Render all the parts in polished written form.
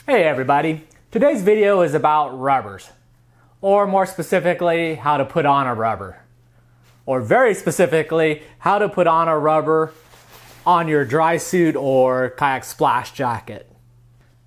Hey everybody, today's video is about rubbers, or more specifically, how to put on a rubber. Or very specifically, how to put on a rubber on your dry suit or kayak splash jacket.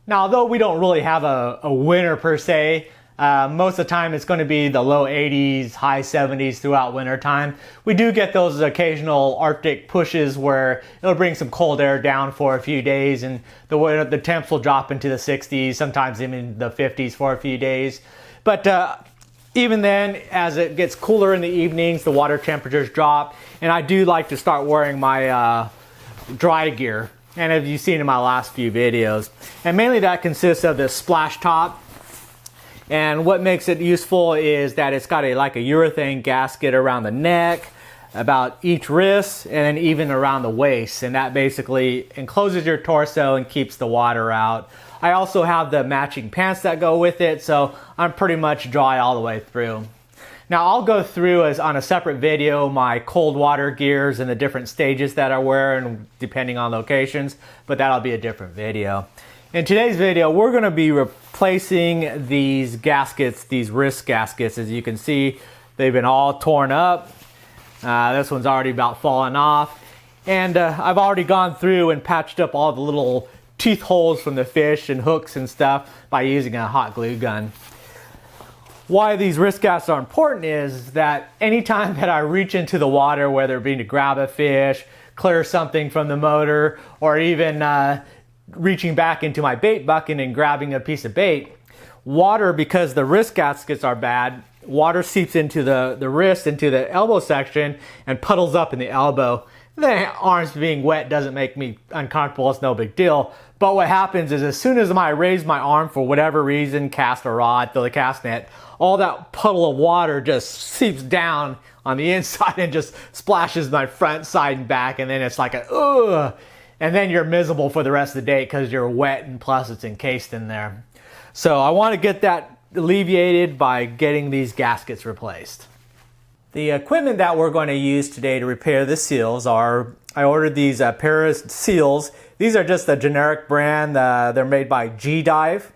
Now, although we don't really have a winter per se, most of the time it's going to be the low 80s, high 70s throughout winter time. We do get those occasional Arctic pushes where it'll bring some cold air down for a few days and the temps will drop into the 60s, sometimes even the 50s for a few days. But even then, as it gets cooler in the evenings, the water temperatures drop, and I do like to start wearing my dry gear. And as you've seen in my last few videos. And mainly that consists of this splash top. And what makes it useful is that it's got like a urethane gasket around the neck, about each wrist, and then even around the waist. And that basically encloses your torso and keeps the water out. I also have the matching pants that go with it, so I'm pretty much dry all the way through. Now I'll go through on a separate video my cold water gears and the different stages that I wear and depending on locations, but that'll be a different video. In today's video, we're going to be replacing these gaskets, these wrist gaskets. As you can see, they've been all torn up. This one's already about fallen off. And I've already gone through and patched up all the little teeth holes from the fish and hooks and stuff by using a hot glue gun. Why these wrist gaskets are important is that anytime that I reach into the water, whether it be to grab a fish, clear something from the motor, or even reaching back into my bait bucket and grabbing a piece of bait, water, because the wrist gaskets are bad, water seeps into the wrist, into the elbow section, and puddles up in the elbow. The arms being wet doesn't make me uncomfortable, it's no big deal. But what happens is as soon as I raise my arm for whatever reason, cast a rod, throw the cast net, all that puddle of water just seeps down on the inside and just splashes my front, side, and back, and then it's like a ugh. And then you're miserable for the rest of the day because you're wet and plus it's encased in there. So I want to get that alleviated by getting these gaskets replaced. The equipment that we're going to use today to repair the seals are, I ordered these pair of seals. These are just a generic brand. They're made by G-Dive.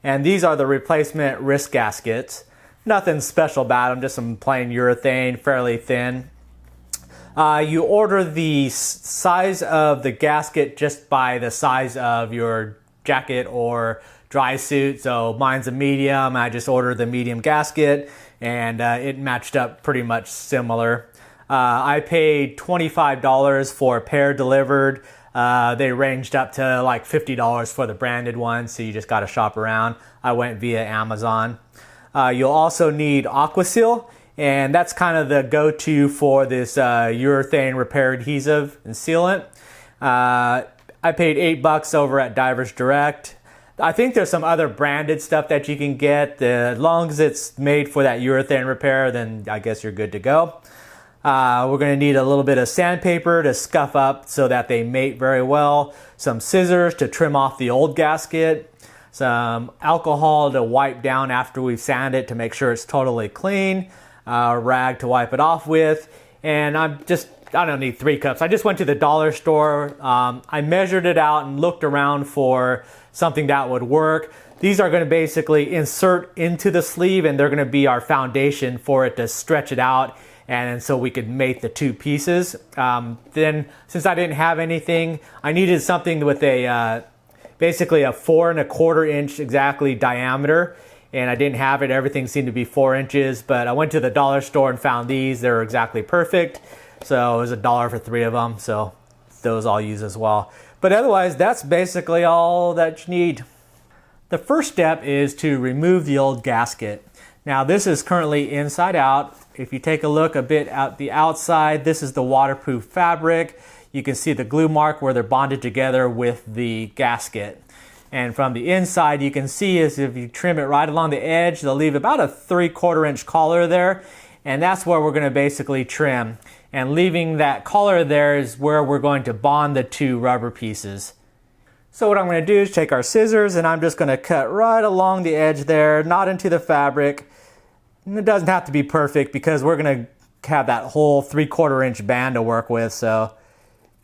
And these are the replacement wrist gaskets. Nothing special about them, just some plain urethane, fairly thin. You order the size of the gasket just by the size of your jacket or dry suit. So mine's a medium. I just ordered the medium gasket and it matched up pretty much similar. I paid $25 for a pair delivered. They ranged up to like $50 for the branded one, so you just got to shop around. I went via Amazon. You'll also need Aquaseal. And that's kind of the go-to for this urethane repair adhesive and sealant. I paid $8 over at Divers Direct. I think there's some other branded stuff that you can get. As long as it's made for that urethane repair, then I guess you're good to go. We're going to need a little bit of sandpaper to scuff up so that they mate very well. Some scissors to trim off the old gasket. Some alcohol to wipe down after we've sanded it to make sure it's totally clean. A rag to wipe it off with, and I don't need 3 cups. I just went to the dollar store. I measured it out and looked around for something that would work. These are going to basically insert into the sleeve, and they're going to be our foundation for it to stretch it out, and so we could mate the 2 pieces. Then, since I didn't have anything, I needed something with a basically a 4 1/4 inch exactly diameter. And I didn't have it. Everything seemed to be 4 inches, but I went to the dollar store and found these. They're exactly perfect. So it was $1 for 3 of them. So those I'll use as well. But otherwise, that's basically all that you need. The first step is to remove the old gasket. Now this is currently inside out. If you take a look a bit at the outside, this is the waterproof fabric. You can see the glue mark where they're bonded together with the gasket. And from the inside, you can see is if you trim it right along the edge, they'll leave about a 3/4 inch collar there. And that's where we're going to basically trim. And leaving that collar there is where we're going to bond the 2 rubber pieces. So what I'm going to do is take our scissors and I'm just going to cut right along the edge there, not into the fabric. And it doesn't have to be perfect because we're going to have that whole 3/4 inch band to work with. So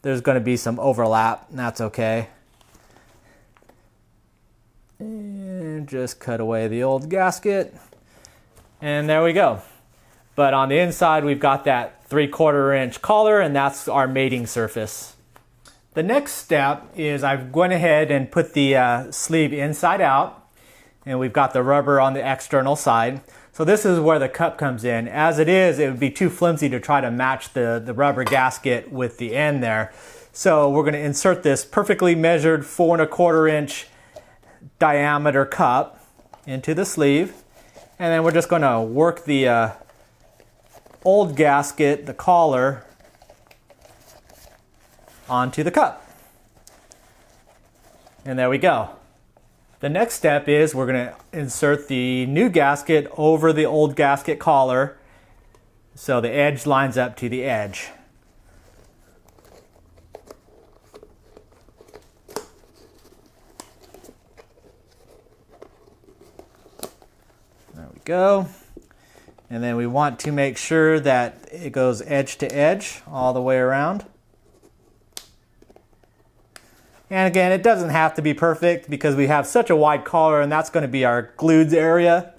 there's going to be some overlap, and that's okay. And just cut away the old gasket. And there we go. But on the inside, we've got that 3/4 inch collar, and that's our mating surface. The next step is I've gone ahead and put the sleeve inside out, and we've got the rubber on the external side. So this is where the cup comes in. As it is, it would be too flimsy to try to match the rubber gasket with the end there. So we're going to insert this perfectly measured 4¼ inch diameter cup into the sleeve, and then we're just going to work the old gasket, the collar, onto the cup. And there we go. The next step is we're going to insert the new gasket over the old gasket collar so the edge lines up to the edge. There we go. And then we want to make sure that it goes edge to edge all the way around. And again, it doesn't have to be perfect because we have such a wide collar, and that's going to be our glued area.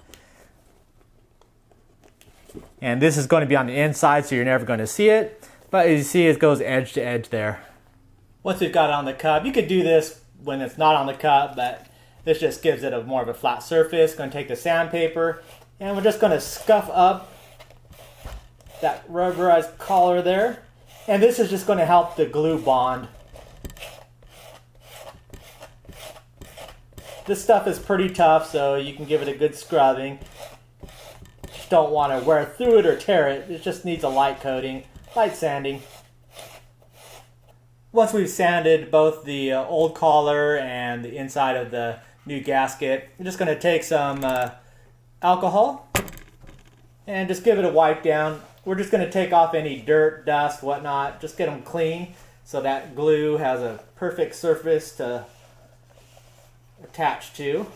And this is going to be on the inside, so you're never going to see it. But as you see, it goes edge to edge there. Once we've got it on the cup, you could do this when it's not on the cup, but this just gives it a more of a flat surface. Going to take the sandpaper, and we're just going to scuff up that rubberized collar there. And this is just going to help the glue bond. This stuff is pretty tough, so you can give it a good scrubbing. Just don't want to wear through it or tear it. It just needs a light coating, light sanding. Once we've sanded both the old collar and the inside of the new gasket, we're just going to take some alcohol and just give it a wipe down. We're just going to take off any dirt, dust, whatnot, just get them clean so that glue has a perfect surface to attach to.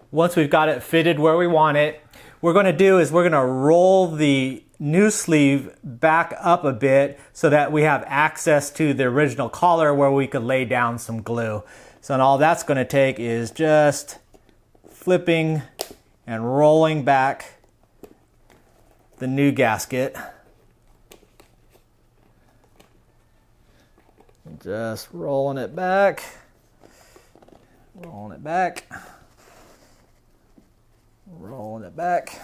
Once we've got it fitted where we want it, what we're going to do is we're going to roll the new sleeve back up a bit so that we have access to the original collar where we could lay down some glue. So and all that's going to take is just flipping and rolling back the new gasket. Just rolling it back. Rolling it back, rolling it back,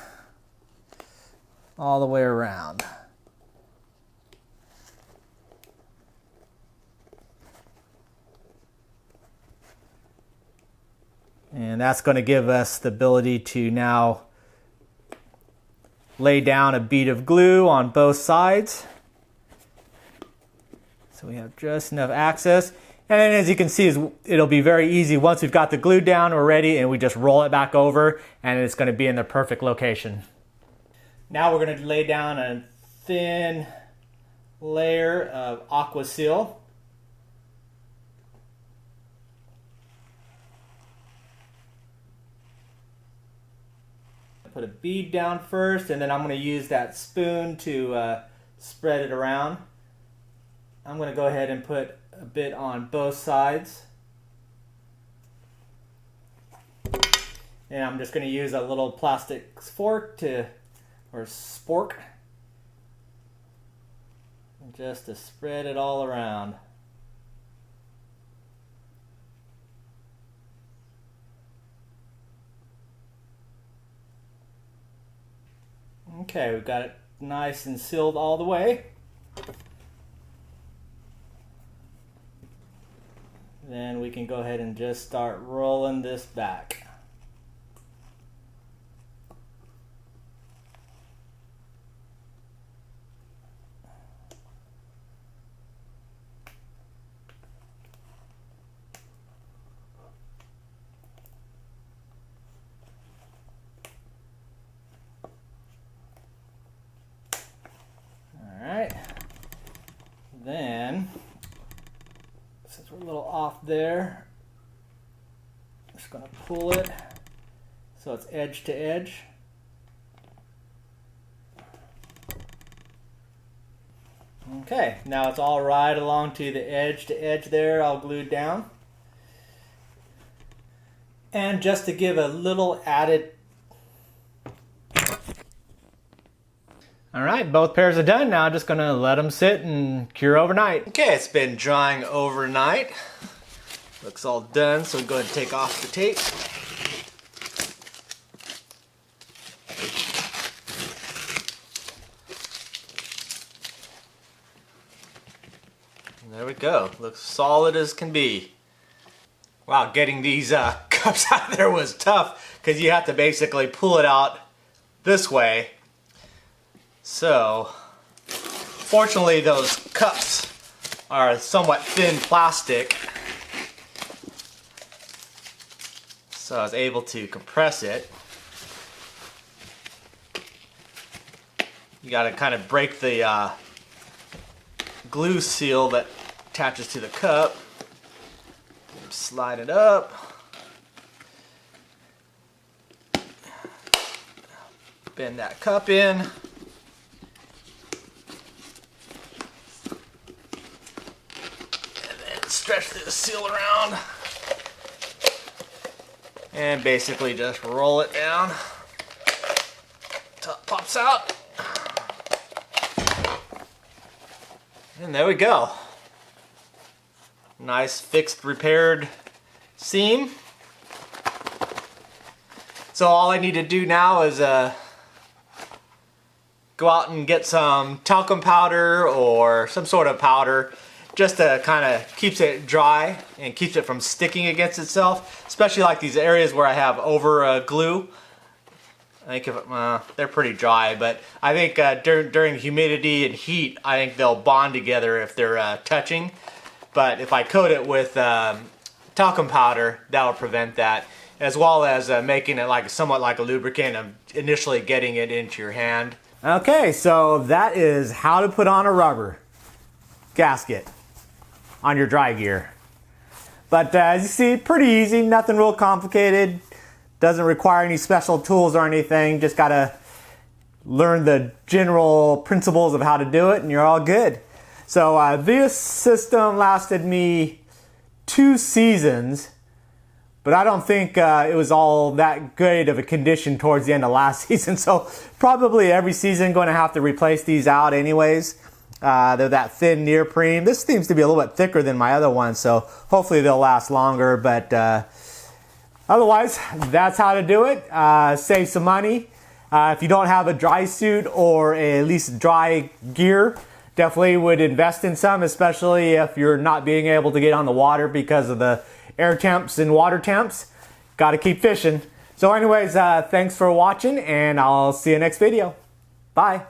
all the way around. And that's going to give us the ability to now lay down a bead of glue on both sides. So we have just enough access. And then as you can see, it'll be very easy. Once we've got the glue down, we're ready, and we just roll it back over, and it's going to be in the perfect location. Now we're going to lay down a thin layer of aqua seal. Put a bead down first, and then I'm going to use that spoon to spread it around. I'm going to go ahead and put a bit on both sides. And I'm just going to use a little plastic fork or spork, just to spread it all around. Okay, we've got it nice and sealed all the way. Then we can go ahead and just start rolling this back. All right. Then since we're a little off there, I'm just going to pull it so it's edge to edge. Okay, now it's all right along to the edge there, all glued down. And just to give a little added... Alright, both pairs are done. Now I'm just going to let them sit and cure overnight. Okay, it's been drying overnight. Looks all done, so we'll go ahead and take off the tape. And there we go. Looks solid as can be. Wow, getting these cups out of there was tough because you have to basically pull it out this way. So, fortunately those cups are somewhat thin plastic, so I was able to compress it. You gotta kind of break the glue seal that attaches to the cup. Slide it up. Bend that cup in. Stretch the seal around and basically just roll it down. Top pops out, and there we go. Nice fixed repaired seam. So all I need to do now is go out and get some talcum powder or some sort of powder, just to kind of keeps it dry and keeps it from sticking against itself, especially like these areas where I have over glue. I think they're pretty dry, but I think during humidity and heat, I think they'll bond together if they're touching. But if I coat it with talcum powder, that will prevent that, as well as making it like somewhat like a lubricant of initially getting it into your hand. Okay, so that is how to put on a rubber gasket on your dry gear. But as you see, pretty easy, nothing real complicated. Doesn't require any special tools or anything. Just gotta learn the general principles of how to do it and you're all good. So this system lasted me 2 seasons, but I don't think it was all that good of a condition towards the end of last season. So probably every season going to have to replace these out anyways. They're that thin neoprene. This seems to be a little bit thicker than my other one, so hopefully they'll last longer. But otherwise, that's how to do it. Save some money. If you don't have a dry suit or at least dry gear, definitely would invest in some, especially if you're not being able to get on the water because of the air temps and water temps. Got to keep fishing. So anyways, thanks for watching, and I'll see you next video. Bye.